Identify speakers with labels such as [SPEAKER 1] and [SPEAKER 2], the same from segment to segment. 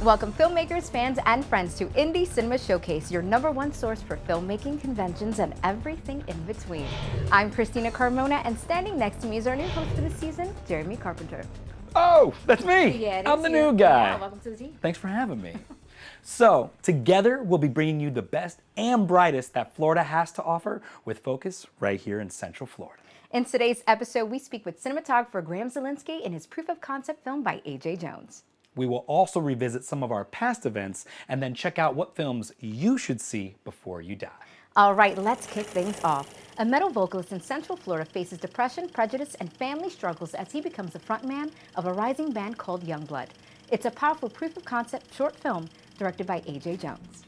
[SPEAKER 1] Welcome filmmakers, fans, and friends to Indie Cinema Showcase, your #1 source for filmmaking, conventions, and everything in between. I'm Christina Carmona, and standing next to me is our new host for the season, Jeremy Carpenter.
[SPEAKER 2] Oh, that's me.
[SPEAKER 1] Yeah,
[SPEAKER 2] I'm the new guy.
[SPEAKER 1] Yeah, welcome to the team.
[SPEAKER 2] Thanks for having me. So, together we'll be bringing you the best and brightest that Florida has to offer, with focus right here in Central Florida.
[SPEAKER 1] In today's episode, we speak with cinematographer Graham Zielinski in his proof of concept film by A.J. Jones.
[SPEAKER 2] We will also revisit some of our past events and then check out what films you should see before you die.
[SPEAKER 1] All right, let's kick things off. A metal vocalist in Central Florida faces depression, prejudice, and family struggles as he becomes the frontman of a rising band called Youngblood. It's a powerful proof of concept short film directed by A.J. Jones.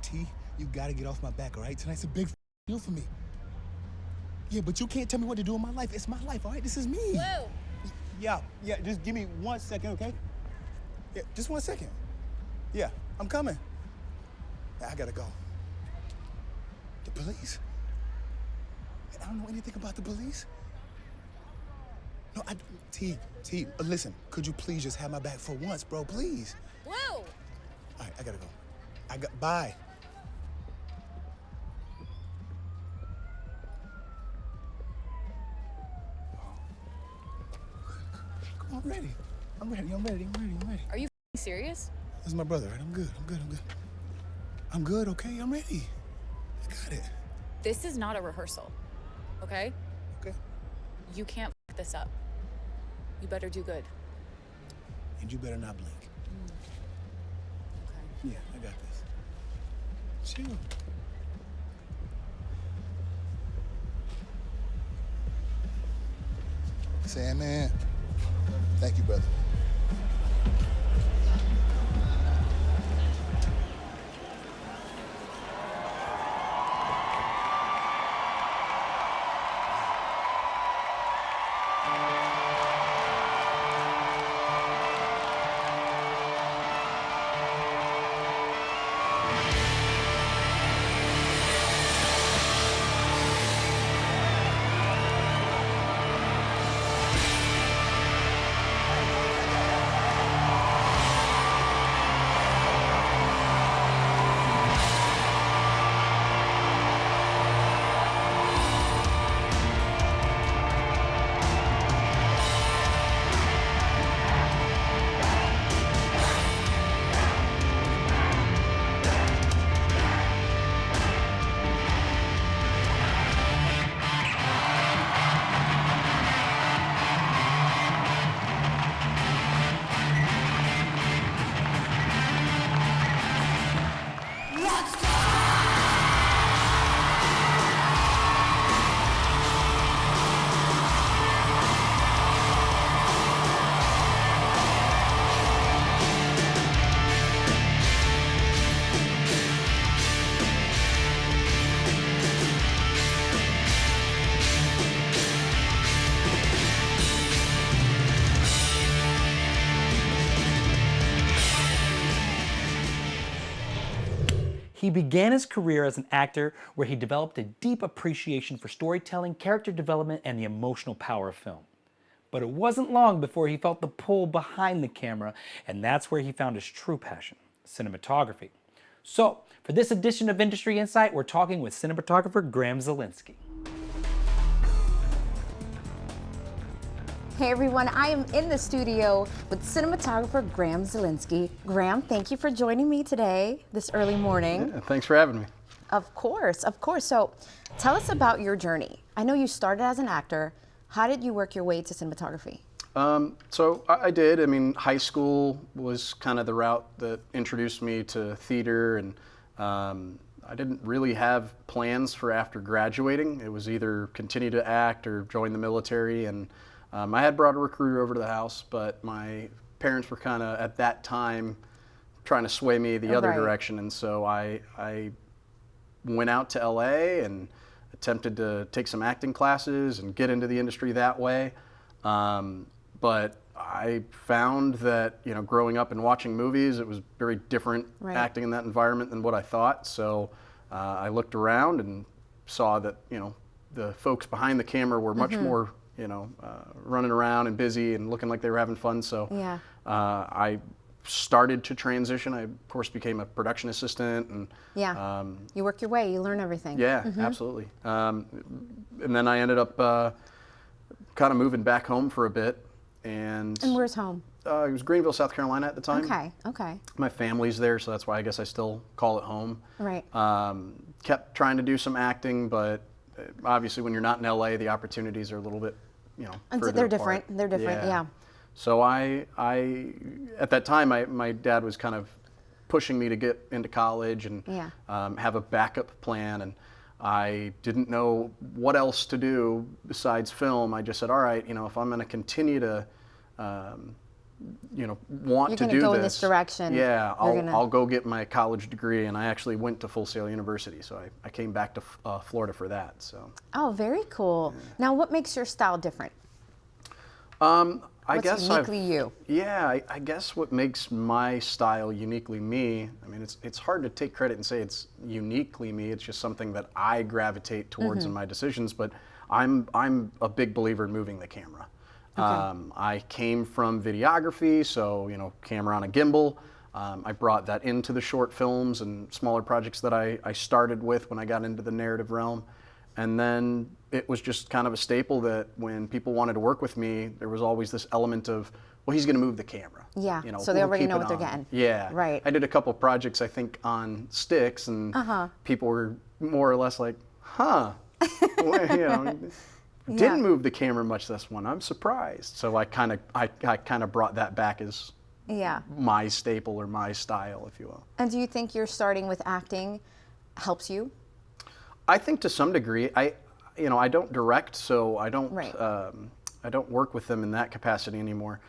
[SPEAKER 3] T, you gotta get off my back, all right? Tonight's a big deal for me. Yeah, but you can't tell me what to do in my life. It's my life, all right? This is me.
[SPEAKER 4] Lou!
[SPEAKER 3] Yeah, just give me 1 second, okay? Yeah, just 1 second. Yeah, I'm coming. Yeah, I gotta go. The police? Man, I don't know anything about the police. No, T, listen, could you please just have my back for once, bro, please?
[SPEAKER 4] Lou!
[SPEAKER 3] All right, I gotta go. Bye. Come on, I'm ready.
[SPEAKER 4] Are you serious?
[SPEAKER 3] This is my brother, right? I'm good. I'm good, okay? I'm ready. I got it.
[SPEAKER 4] This is not a rehearsal, okay?
[SPEAKER 3] Okay.
[SPEAKER 4] You can't f this up. You better do good.
[SPEAKER 3] And you better not blink.
[SPEAKER 4] Okay.
[SPEAKER 3] Yeah, I got this. Chill. Sandman. Thank you, brother.
[SPEAKER 2] He began his career as an actor where he developed a deep appreciation for storytelling, character development, and the emotional power of film. But it wasn't long before he felt the pull behind the camera, and that's where he found his true passion, cinematography. So, for this edition of Industry Insight, we're talking with cinematographer Graham Zielinski.
[SPEAKER 1] Hey everyone, I am in the studio with cinematographer Graham Zielinski. Graham, thank you for joining me today, this early morning.
[SPEAKER 5] Yeah, thanks for having me.
[SPEAKER 1] Of course. So tell us about your journey. I know you started as an actor. How did you work your way to cinematography?
[SPEAKER 5] So I did. I mean, high school was kind of the route that introduced me to theater, and I didn't really have plans for after graduating. It was either continue to act or join the military, and I had brought a recruiter over to the house, but my parents were kind of, at that time, trying to sway me the other
[SPEAKER 1] Right.
[SPEAKER 5] direction. And so I went out to LA and attempted to take some acting classes and get into the industry that way. But I found that, you know, growing up and watching movies, it was very different
[SPEAKER 1] Right.
[SPEAKER 5] acting in that environment than what I thought. So I looked around and saw that, you know, the folks behind the camera were much more, you know, running around and busy and looking like they were having fun. So
[SPEAKER 1] Yeah.
[SPEAKER 5] I started to transition. I, of course, became a production assistant. And
[SPEAKER 1] Yeah. You work your way, you learn everything.
[SPEAKER 5] yeah, absolutely. And then I ended up kind of moving back home for a bit. And
[SPEAKER 1] where's home?
[SPEAKER 5] it was Greenville, South Carolina at the time.
[SPEAKER 1] Okay, okay.
[SPEAKER 5] My family's there, so that's why I guess I still call it home.
[SPEAKER 1] Right.
[SPEAKER 5] Kept trying to do some acting, but obviously when you're not in LA, the opportunities are a little bit, you know,
[SPEAKER 1] And
[SPEAKER 5] further
[SPEAKER 1] they're
[SPEAKER 5] apart.
[SPEAKER 1] different. They're different, yeah.
[SPEAKER 5] So I at that time, my dad was kind of pushing me to get into college and
[SPEAKER 1] Yeah.
[SPEAKER 5] have a backup plan, and I didn't know what else to do besides film. I just said, all right, you know, if I'm going to continue to, you know, want
[SPEAKER 1] You're
[SPEAKER 5] to
[SPEAKER 1] gonna
[SPEAKER 5] do
[SPEAKER 1] go
[SPEAKER 5] this,
[SPEAKER 1] in this direction.
[SPEAKER 5] yeah,
[SPEAKER 1] You're gonna-
[SPEAKER 5] I'll go get my college degree, and I actually went to Full Sail University, so I came back to Florida for that. So
[SPEAKER 1] Oh, very cool. Now, what makes your style different?
[SPEAKER 5] I
[SPEAKER 1] What's
[SPEAKER 5] guess
[SPEAKER 1] uniquely you?
[SPEAKER 5] Yeah, I guess what makes my style uniquely me, I mean, it's hard to take credit and say it's uniquely me. It's just something that I gravitate towards in my decisions. But I'm a big believer in moving the camera. I came from videography, so, you know, camera on a gimbal. I brought that into the short films and smaller projects that I started with when I got into the narrative realm. And then it was just kind of a staple that when people wanted to work with me, there was always this element of, well, he's going to move the camera.
[SPEAKER 1] Yeah,
[SPEAKER 5] You know,
[SPEAKER 1] so they
[SPEAKER 5] we'll
[SPEAKER 1] already
[SPEAKER 5] keep
[SPEAKER 1] know
[SPEAKER 5] it
[SPEAKER 1] what they're
[SPEAKER 5] on.
[SPEAKER 1] getting.
[SPEAKER 5] Yeah.
[SPEAKER 1] Right.
[SPEAKER 5] I did a couple projects, I think, on sticks, and people were more or less like, huh, well, you know, didn't move the camera much this one. I'm surprised. So I kind of brought that back as
[SPEAKER 1] Yeah.
[SPEAKER 5] my staple or my style, if you will.
[SPEAKER 1] And do you think your starting with acting helps you?
[SPEAKER 5] I think to some degree, I don't direct, so I don't
[SPEAKER 1] Right.
[SPEAKER 5] I don't work with them in that capacity anymore.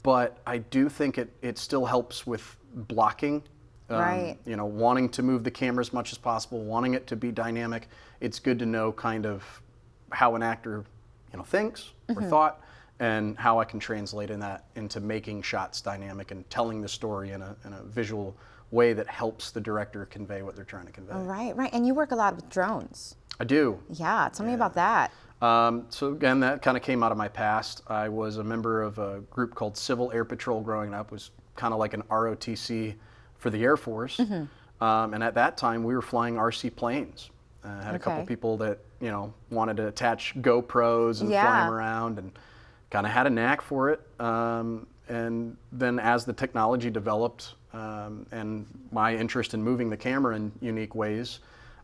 [SPEAKER 5] But I do think it still helps with blocking.
[SPEAKER 1] Right.
[SPEAKER 5] You know, wanting to move the camera as much as possible, wanting it to be dynamic. It's good to know kind of how an actor, you know, thinks or thought, and how I can translate that into making shots dynamic and telling the story in a visual way that helps the director convey what they're trying to convey.
[SPEAKER 1] Right, right. And you work a lot with drones.
[SPEAKER 5] I do.
[SPEAKER 1] Yeah, tell me about that.
[SPEAKER 5] So again, that kind of came out of my past. I was a member of a group called Civil Air Patrol growing up. It was kind of like an ROTC for the Air Force. And at that time, we were flying RC planes. I had a couple
[SPEAKER 1] Okay.
[SPEAKER 5] people that, you know, wanted to attach GoPros and fly
[SPEAKER 1] Yeah.
[SPEAKER 5] them around, and kind of had a knack for it. And then as the technology developed and my interest in moving the camera in unique ways,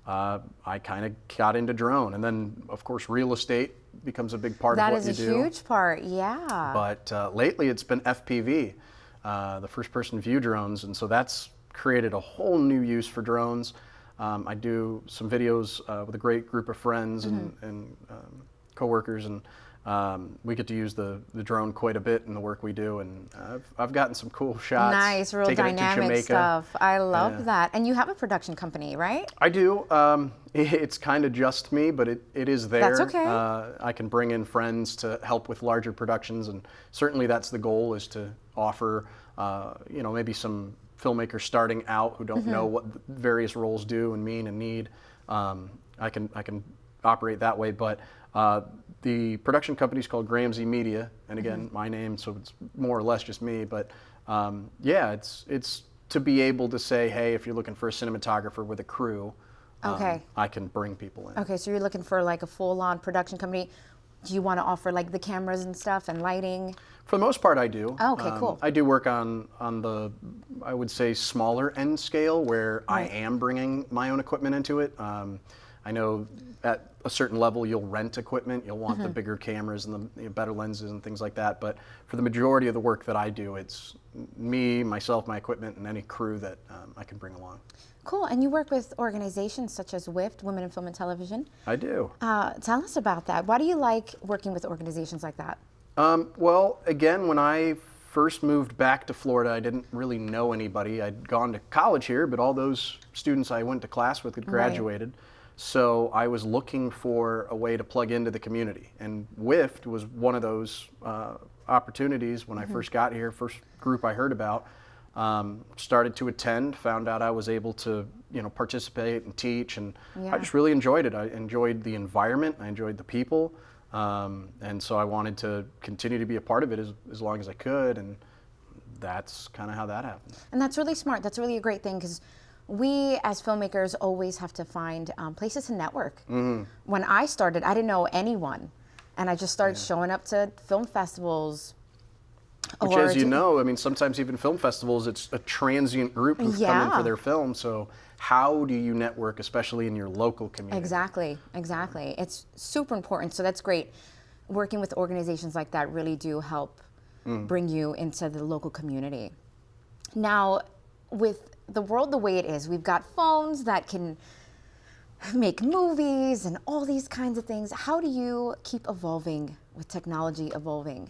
[SPEAKER 5] I kind of got into drone. And then, of course, real estate becomes a big part
[SPEAKER 1] That
[SPEAKER 5] of what
[SPEAKER 1] is
[SPEAKER 5] you
[SPEAKER 1] a
[SPEAKER 5] do.
[SPEAKER 1] huge part, yeah.
[SPEAKER 5] But lately it's been FPV, the first-person view drones, and so that's created a whole new use for drones. I do some videos with a great group of friends and coworkers, and we get to use the drone quite a bit in the work we do, and I've gotten some cool shots.
[SPEAKER 1] Nice, real
[SPEAKER 5] taking it to
[SPEAKER 1] dynamic
[SPEAKER 5] Jamaica.
[SPEAKER 1] stuff. I love
[SPEAKER 5] Yeah.
[SPEAKER 1] that. And you have a production company, right?
[SPEAKER 5] I do. It's kind of just me, but it is there.
[SPEAKER 1] That's okay.
[SPEAKER 5] I can bring in friends to help with larger productions, and certainly that's the goal, is to offer, you know, maybe some filmmakers starting out who don't know what the various roles do and mean and need. I can operate that way, but the production company is called Graham Z Media, and again, my name, so it's more or less just me. But yeah, it's to be able to say, hey, if you're looking for a cinematographer with a crew,
[SPEAKER 1] Okay.
[SPEAKER 5] I can bring people in.
[SPEAKER 1] Okay, so you're looking for like a full-on production company. Do you want to offer like the cameras and stuff and lighting?
[SPEAKER 5] For the most part, I do.
[SPEAKER 1] Oh, okay, cool.
[SPEAKER 5] I do work on the, I would say, smaller end scale, where I
[SPEAKER 1] Right.
[SPEAKER 5] am bringing my own equipment into it. I know at a certain level you'll rent equipment, you'll want the bigger cameras and the better lenses and things like that. But for the majority of the work that I do, it's me, myself, my equipment, and any crew that I can bring along.
[SPEAKER 1] Cool, and you work with organizations such as WIFT, Women in Film and Television.
[SPEAKER 5] I do.
[SPEAKER 1] Tell us about that. Why do you like working with organizations like that?
[SPEAKER 5] Well, again, when I first moved back to Florida, I didn't really know anybody. I'd gone to college here, but all those students I went to class with had graduated. So I was looking for a way to plug into the community. And WIFT was one of those opportunities when I first got here, first group I heard about. Started to attend, found out I was able to, participate and teach, and I just really enjoyed it. I enjoyed the environment, I enjoyed the people, and so I wanted to continue to be a part of it as long as I could, and that's kind of how that happened.
[SPEAKER 1] And that's really smart. That's really a great thing, because we as filmmakers always have to find places to network. When I started, I didn't know anyone, and I just started showing up to film festivals.
[SPEAKER 5] Which, as you know, I mean, sometimes even film festivals, it's a transient group who've come in for their film. So how do you network, especially in your local community?
[SPEAKER 1] Exactly. It's super important. So that's great. Working with organizations like that really do help bring you into the local community. Now, with the world the way it is, we've got phones that can make movies and all these kinds of things. How do you keep evolving with technology evolving?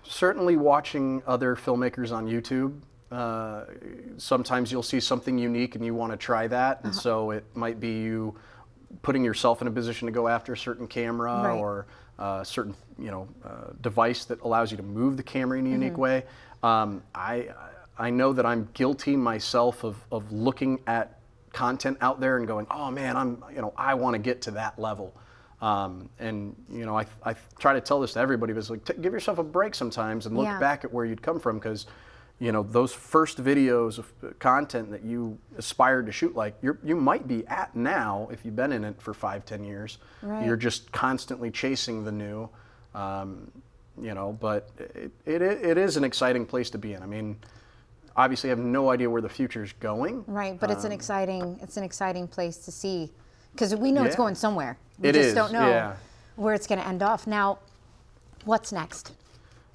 [SPEAKER 5] Certainly watching other filmmakers on YouTube. Sometimes you'll see something unique and you want to try that, and so it might be you putting yourself in a position to go after a certain camera or a certain device that allows you to move the camera in a unique way. I know that I'm guilty myself of looking at content out there and going, oh man, I want to get to that level. I try to tell this to everybody, but it's like, give yourself a break sometimes and look back at where you'd come from, because those first videos of content that you aspired to shoot, like you might be at now if you've been in it for 5-10 years. You're just constantly chasing the new, but it is an exciting place to be in. I mean, obviously I have no idea where the future's going. Right,
[SPEAKER 1] but it's an exciting place to see, because we know it's going somewhere. We just don't know where it's going to end off. Now, what's next?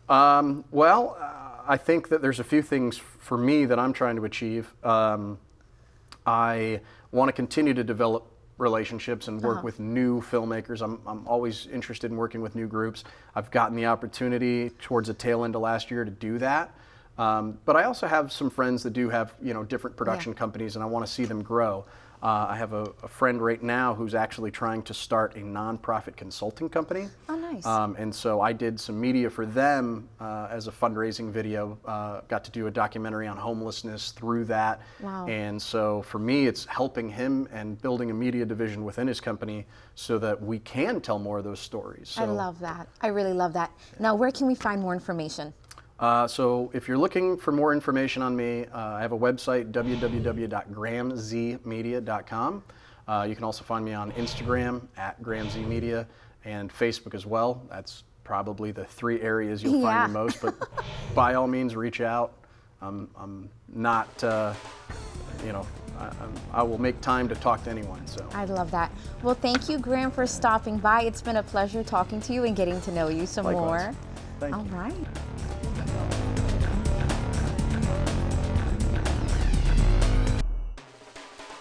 [SPEAKER 5] I think that there's a few things for me that I'm trying to achieve. I want to continue to develop relationships and work with new filmmakers. I'm always interested in working with new groups. I've gotten the opportunity towards the tail end of last year to do that. But I also have some friends that do have different production companies, and I want to see them grow. I have a friend right now who's actually trying to start a nonprofit consulting company.
[SPEAKER 1] Oh, nice.
[SPEAKER 5] And so I did some media for them as a fundraising video. Got to do a documentary on homelessness through that.
[SPEAKER 1] Wow.
[SPEAKER 5] And so for me, it's helping him and building a media division within his company so that we can tell more of those stories. So,
[SPEAKER 1] I love that. I really love that. Now, where can we find more information?
[SPEAKER 5] So if you're looking for more information on me, I have a website, www.grahamzmedia.com. You can also find me on Instagram @GrahamZmedia and Facebook as well. That's probably the 3 areas you'll find me most, but by all means reach out. I'm not, I will make time to talk to anyone. So
[SPEAKER 1] I love that. Well, thank you, Graham, for stopping by. It's been a pleasure talking to you and getting to know you some more.
[SPEAKER 5] Thank you.
[SPEAKER 1] All right.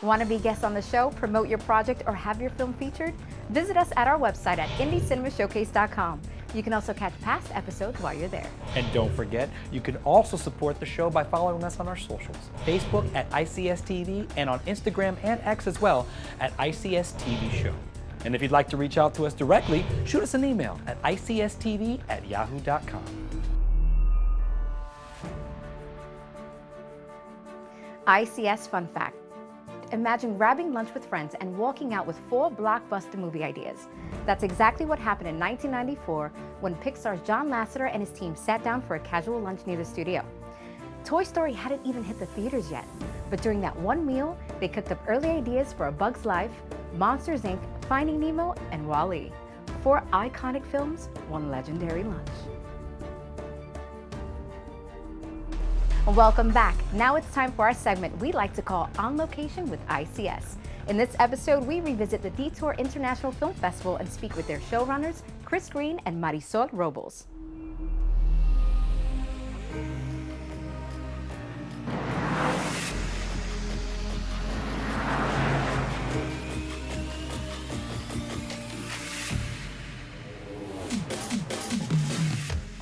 [SPEAKER 1] Want to be guests on the show, promote your project, or have your film featured? Visit us at our website at IndieCinemaShowcase.com. You can also catch past episodes while you're there.
[SPEAKER 2] And don't forget, you can also support the show by following us on our socials. Facebook at ICSTV, and on Instagram and X as well at ICSTV Show. And if you'd like to reach out to us directly, shoot us an email at icstv@yahoo.com.
[SPEAKER 1] ICS Fun Fact. Imagine grabbing lunch with friends and walking out with 4 blockbuster movie ideas. That's exactly what happened in 1994 when Pixar's John Lasseter and his team sat down for a casual lunch near the studio. Toy Story hadn't even hit the theaters yet, but during that one meal, they cooked up early ideas for A Bug's Life, Monsters, Inc., Finding Nemo, and WALL-E. 4 iconic films, 1 legendary lunch. Welcome back. Now it's time for our segment we like to call On Location with ICS. In this episode, we revisit the Detour International Film Festival and speak with their showrunners, Chris Green and Marisol Robles.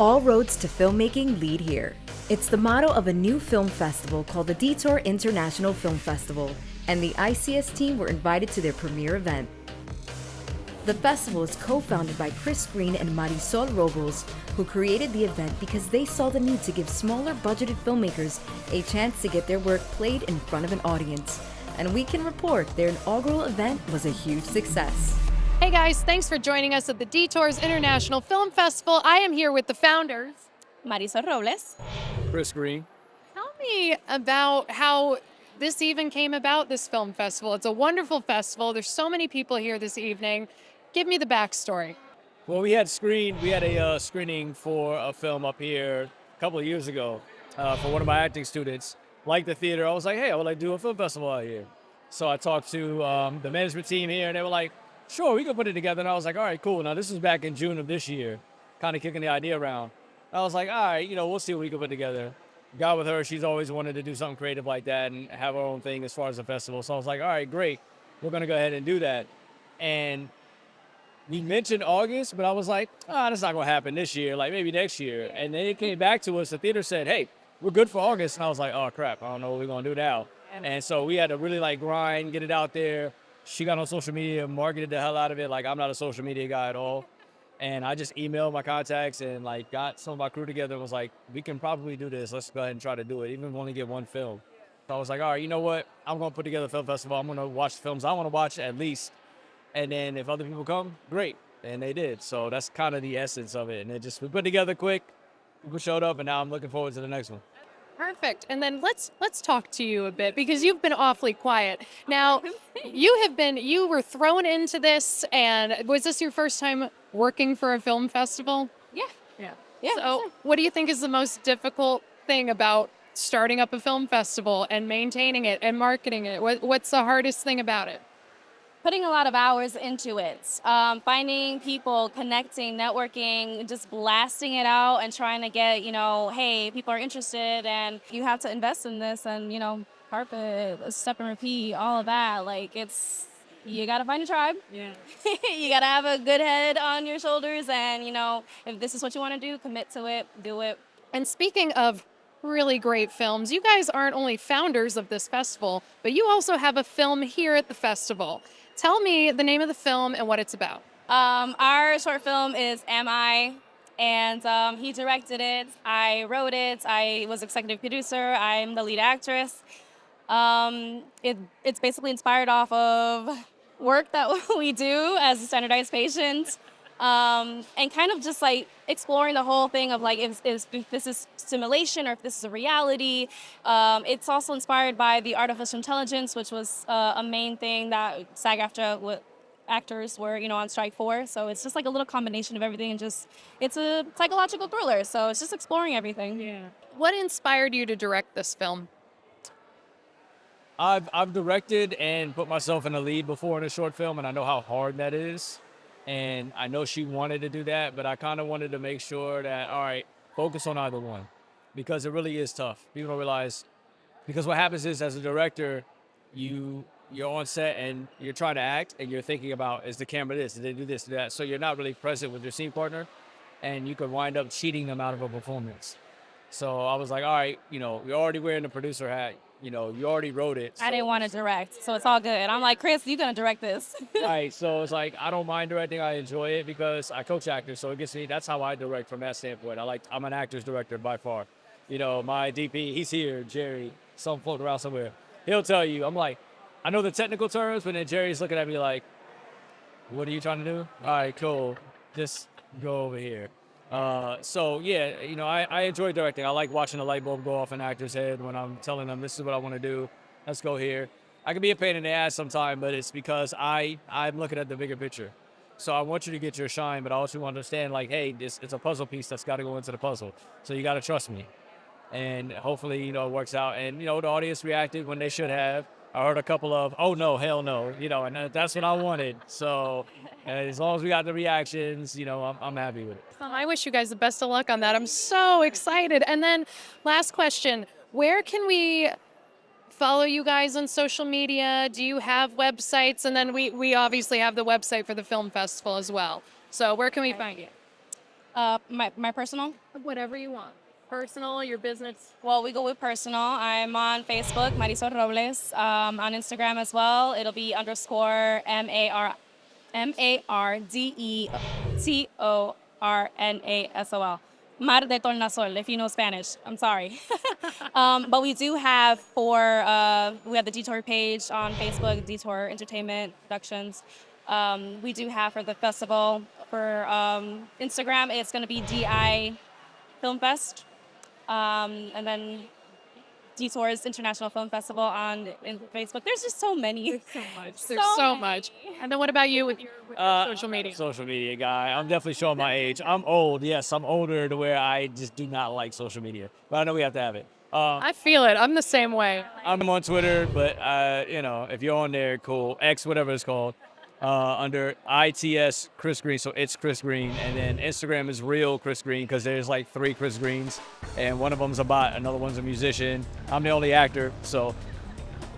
[SPEAKER 6] All roads to filmmaking lead here. It's the motto of a new film festival called the Detour International Film Festival, and the ICS team were invited to their premiere event. The festival is co-founded by Chris Green and Marisol Robles, who created the event because they saw the need to give smaller budgeted filmmakers a chance to get their work played in front of an audience. And we can report their inaugural event was a huge success.
[SPEAKER 7] Hey guys, thanks for joining us at the Detours International Film Festival. I am here with the founders.
[SPEAKER 8] Marisol Robles.
[SPEAKER 9] Chris Green.
[SPEAKER 7] Tell me about how this even came about, this film festival. It's a wonderful festival. There's so many people here this evening. Give me the backstory.
[SPEAKER 9] Well, we had a screening for a film up here a couple of years ago for one of my acting students. Like the theater, I was like, hey, I would like to do a film festival out here. So I talked to the management team here, and they were like, sure, we can put it together. And I was like, all right, cool. Now, this was back in June of this year, kind of kicking the idea around. I was like, all right, we'll see what we can put together. Got with her. She's always wanted to do something creative like that and have her own thing as far as a festival. So I was like, all right, great. We're going to go ahead and do that. And we mentioned August, but I was like, that's not going to happen this year, like maybe next year. And then it came back to us. The theater said, hey, we're good for August. And I was like, oh, crap, I don't know what we're going to do now. And so we had to really grind, get it out there. She got on social media, marketed the hell out of it. Like, I'm not a social media guy at all. And I just emailed my contacts and got some of my crew together and was like, we can probably do this. Let's go ahead and try to do it, even if we only get one film. So I was like, all right, you know what? I'm going to put together a film festival. I'm going to watch the films I want to watch at least. And then if other people come, great. And they did. So that's kind of the essence of it. And we put together quick. People showed up, and now I'm looking forward to the next one.
[SPEAKER 7] Perfect. And then let's talk to you a bit, because you've been awfully quiet. Now, you were thrown into this, and was this your first time working for a film festival?
[SPEAKER 8] Yeah.
[SPEAKER 7] So what do you think is the most difficult thing about starting up a film festival and maintaining it and marketing it? What's the hardest thing about it?
[SPEAKER 8] Putting a lot of hours into it. Finding people, connecting, networking, just blasting it out and trying to get, hey, people are interested and you have to invest in this and, carpet, step and repeat, all of that. You got to find a tribe.
[SPEAKER 7] Yeah.
[SPEAKER 8] You got to have a good head on your shoulders and, if this is what you want to do, commit to it, do it.
[SPEAKER 7] And speaking of really great films, you guys aren't only founders of this festival, but you also have a film here at the festival. Tell me the name of the film and what it's about.
[SPEAKER 8] Our short film is Am I? And he directed it. I wrote it. I was executive producer. I'm the lead actress. It's basically inspired off of work that we do as a standardized patient. And kind of just exploring the whole thing of if this is simulation or if this is a reality. It's also inspired by the artificial intelligence, which was a main thing that SAG-AFTRA actors were on strike for. So it's just a little combination of everything, and it's a psychological thriller. So it's just exploring everything.
[SPEAKER 7] Yeah. What inspired you to direct this film?
[SPEAKER 9] I've directed and put myself in a lead before in a short film, and I know how hard that is. And I know she wanted to do that, but I kind of wanted to make sure that, all right, focus on either one, because it really is tough. People don't realize, because what happens is, as a director, you're on set and you're trying to act and you're thinking about, is the camera this, did they do this, do that? So you're not really present with your scene partner, and you could wind up cheating them out of a performance. So I was like, all right, you're already wearing the producer hat. You already wrote it. So.
[SPEAKER 8] I didn't want to direct, so it's all good. I'm like, Chris, you're going to direct this.
[SPEAKER 9] Right, so it's I don't mind directing. I enjoy it because I coach actors, so it gets me, that's how I direct from that standpoint. I'm an actor's director by far. My DP, he's here, Jerry, some floating around somewhere. He'll tell you, I'm like, I know the technical terms, but then Jerry's looking at me like, what are you trying to do? All right, cool, just go over here. So yeah, I enjoy directing. I like watching the light bulb go off in an actor's head when I'm telling them this is what I want to do. Let's go here. I can be a pain in the ass sometimes, but it's because I'm looking at the bigger picture. So I want you to get your shine, but I also want to understand hey, it's a puzzle piece that's got to go into the puzzle. So you got to trust me. And hopefully, it works out. And, the audience reacted when they should have. I heard a couple of, oh no, hell no, and that's what I wanted. So as long as we got the reactions, I'm happy with it.
[SPEAKER 7] Well, I wish you guys the best of luck on that. I'm so excited. And then last question, where can we follow you guys on social media? Do you have websites? And then we obviously have the website for the film festival as well. So where can we find you?
[SPEAKER 8] My personal?
[SPEAKER 7] Whatever you want. Personal, your business.
[SPEAKER 8] Well, we go with personal. I'm on Facebook, Marisol Robles. On Instagram as well. It'll be _ MARDETORNASOL. Mar de Tornasol, if you know Spanish. I'm sorry. But we do have we have the Detour page on Facebook, Detour Entertainment Productions. We do have for the festival, for Instagram, it's going to be DI Film Fest. And then Detour's International Film Festival on Facebook. There's just so many.
[SPEAKER 7] There's so much. And then what about you with your social media?
[SPEAKER 9] Social media guy. I'm definitely showing my age. I'm old. Yes, I'm older to where I just do not like social media. But I know we have to have it.
[SPEAKER 7] I feel it. I'm the same way.
[SPEAKER 9] I'm on Twitter, but if you're on there, cool. X, whatever it's called. Under ITS Chris Green, so it's Chris Green, and then Instagram is real Chris Green because there's like 3 Chris Greens, and one of them's a bot, another one's a musician. I'm the only actor, so.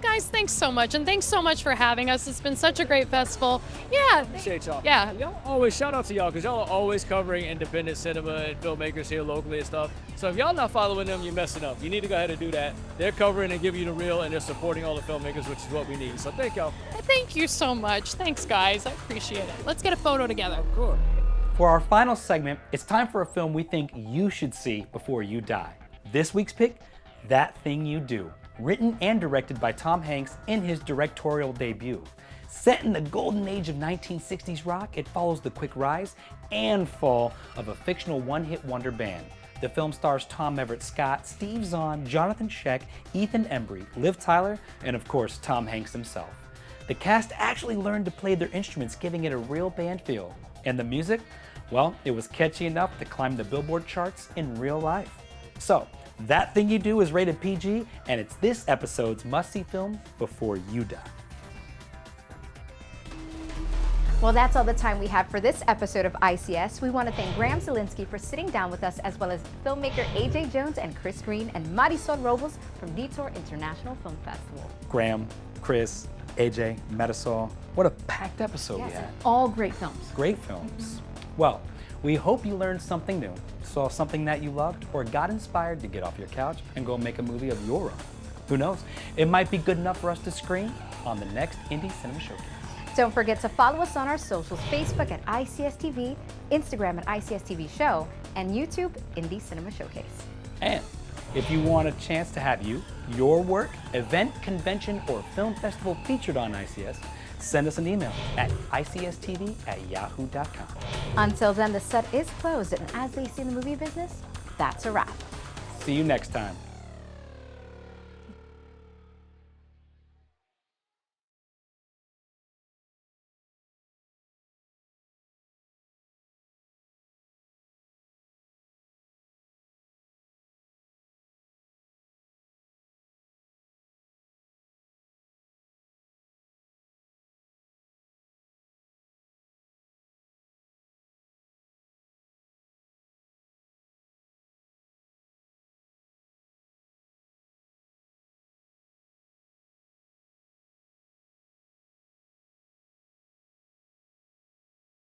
[SPEAKER 7] Guys, thanks so much, and thanks so much for having us. It's been such a great festival. Yeah.
[SPEAKER 9] Appreciate y'all.
[SPEAKER 7] Yeah.
[SPEAKER 9] Y'all always, shout out to y'all, because y'all are always covering independent cinema and filmmakers here locally and stuff. So if y'all not following them, you're messing up. You need to go ahead and do that. They're covering and giving you the real, and they're supporting all the filmmakers, which is what we need. So thank y'all.
[SPEAKER 7] Thank you so much. Thanks, guys. I appreciate it. Let's get a photo together.
[SPEAKER 9] Cool.
[SPEAKER 2] For our final segment, it's time for a film we think you should see before you die. This week's pick, That Thing You Do, written and directed by Tom Hanks in his directorial debut. Set in the golden age of 1960s rock, it follows the quick rise and fall of a fictional one-hit wonder band. The film stars Tom Everett Scott, Steve Zahn, Jonathan Scheck, Ethan Embry, Liv Tyler, and of course Tom Hanks himself. The cast actually learned to play their instruments, giving it a real band feel. And the music? Well, it was catchy enough to climb the Billboard charts in real life. So, That Thing You Do is rated PG, and it's this episode's must-see film before you die.
[SPEAKER 1] Well, that's all the time we have for this episode of ICS. We want to thank Graham Zielinski for sitting down with us, as well as filmmaker AJ Jones and Chris Green and Marisol Robles from Detour International Film Festival.
[SPEAKER 2] Graham, Chris, AJ, Marisol, what a packed episode we had.
[SPEAKER 1] All great films.
[SPEAKER 2] Great films. Well, we hope you learned something new, saw something that you loved, or got inspired to get off your couch and go make a movie of your own. Who knows? It might be good enough for us to screen on the next Indie Cinema Showcase.
[SPEAKER 1] Don't forget to follow us on our socials, Facebook at ICS TV, Instagram at ICS TV Show, and YouTube Indie Cinema Showcase.
[SPEAKER 2] And if you want a chance to have your work, event, convention, or film festival featured on ICS, send us an email at icstv@yahoo.com.
[SPEAKER 1] Until then, the set is closed, and as they see in the movie business, that's a wrap.
[SPEAKER 2] See you next time.